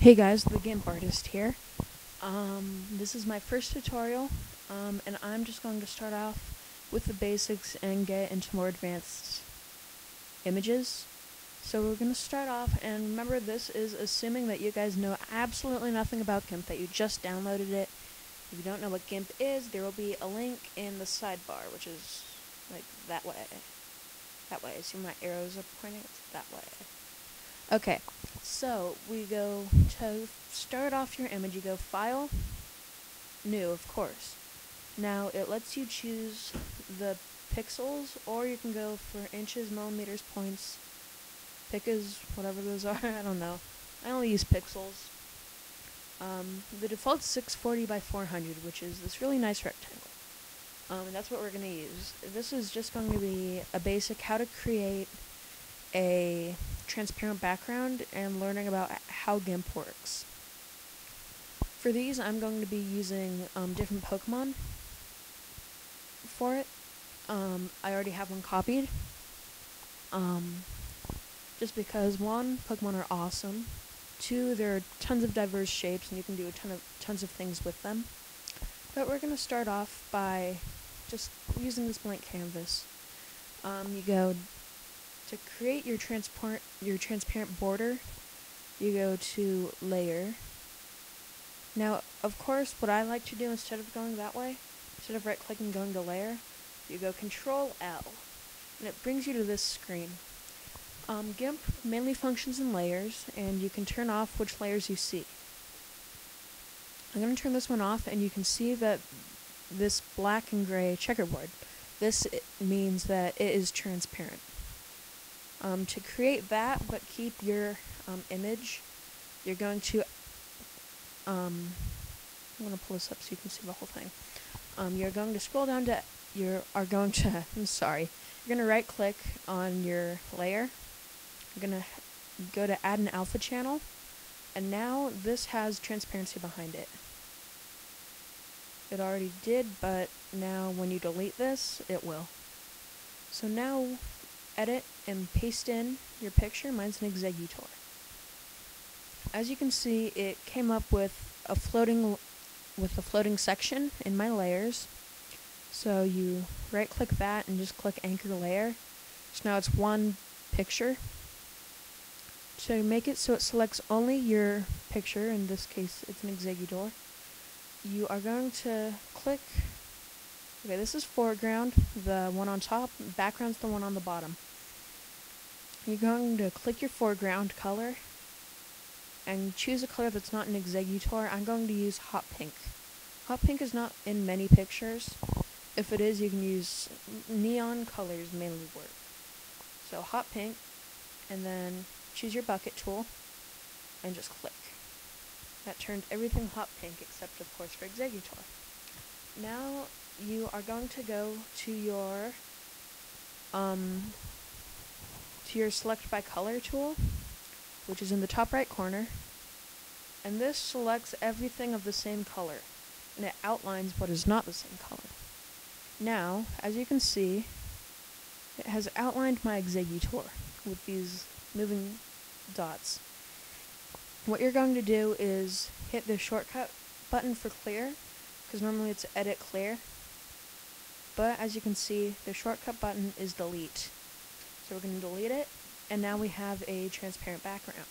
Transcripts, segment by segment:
Hey guys, the Gimp artist here. This is my first tutorial, and I'm just going to start off with the basics and get into more advanced images. So we're going to start off, and remember, this is assuming that you guys know absolutely nothing about Gimp, that you just downloaded it. If you don't know what Gimp is, there will be a link in the sidebar, which is like that way. That way. See, my arrows are pointing that way. Okay, so we go to start off your image. You go File, New, of course. Now it lets you choose the pixels, or you can go for inches, millimeters, points, picas, whatever those are. I don't know. I only use pixels. The default is 640 by 400, which is this really nice rectangle. And that's what we're going to use. This is just going to be a basic how to create a transparent background and learning about how Gimp works. For these, I'm going to be using different Pokemon for it. I already have one copied. Just because, one, Pokemon are awesome. Two, there are tons of diverse shapes and you can do tons of things with them. But we're going to start off by just using this blank canvas. You go to create your transparent border, you go to Layer. Now, of course, what I like to do instead of going that way, instead of right-clicking and going to Layer, you go Control L, and it brings you to this screen. Gimp mainly functions in layers, and you can turn off which layers you see. I'm going to turn this one off, and you can see that this black and gray checkerboard, this means that it is transparent. To create that, but keep your image, you're going to, I'm going to pull this up so you can see the whole thing. You're going to scroll down to, you're going to right click on your layer. You're going to go to add an alpha channel, and now this has transparency behind it. It already did, but now when you delete this, it will. So now, edit and paste in your picture. Mine's an executor. As you can see, it came up with a floating section in my layers. So you right click that and just click anchor layer. So now it's one picture. So make it so it selects only your picture. In this case, it's an executor. You are going to click, okay, this is foreground, the one on top, background's the one on the bottom. You're going to click your foreground color and choose a color that's not an executor. I'm going to use hot pink. Hot pink is not in many pictures. If it is, you can use neon colors mainly work. So hot pink, and then choose your bucket tool and just click. That turned everything hot pink except, of course, for executor. Now you are going to go to your select by color tool, which is in the top right corner, and this selects everything of the same color, and it outlines what is not the same color. Now, as you can see, it has outlined my executor with these moving dots. What you're going to do is hit the shortcut button for clear, because normally it's edit clear, but as you can see, the shortcut button is delete. So we're going to delete it, and now we have a transparent background.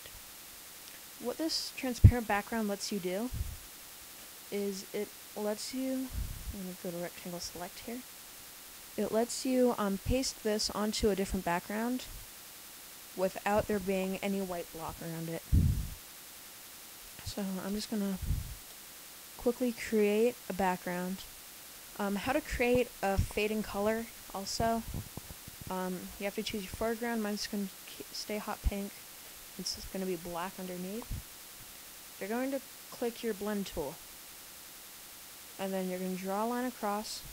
What this transparent background lets you do is it lets you, I'm going to go to rectangle select here, it lets you paste this onto a different background without there being any white block around it. So I'm just going to quickly create a background. How to create a fading color also. You have to choose your foreground. Mine's going to stay hot pink. It's going to be black underneath. You're going to click your blend tool. And then you're going to draw a line across.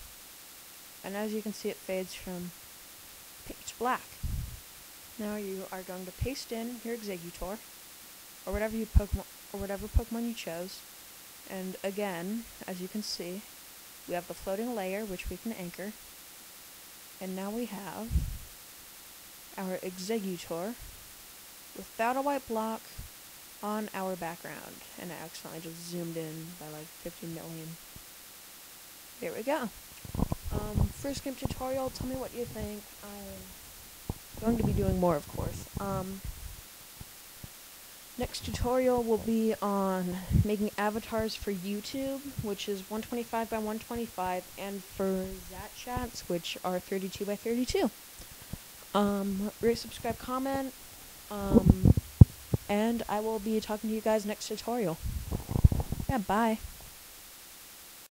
And as you can see, it fades from pink to black. Now you are going to paste in your executor, or whatever Pokemon you chose. And again, as you can see, we have the floating layer, which we can anchor. And now we have our executor without a white block on our background. And I accidentally just zoomed in by like 50 million. There we go. First Gimp tutorial, tell me what you think. I'm going to be doing more, of course. Next tutorial will be on making avatars for YouTube, which is 125 by 125, and for Zat chats, which are 32 by 32. Rate, subscribe, comment, and I will be talking to you guys next tutorial. Yeah, bye.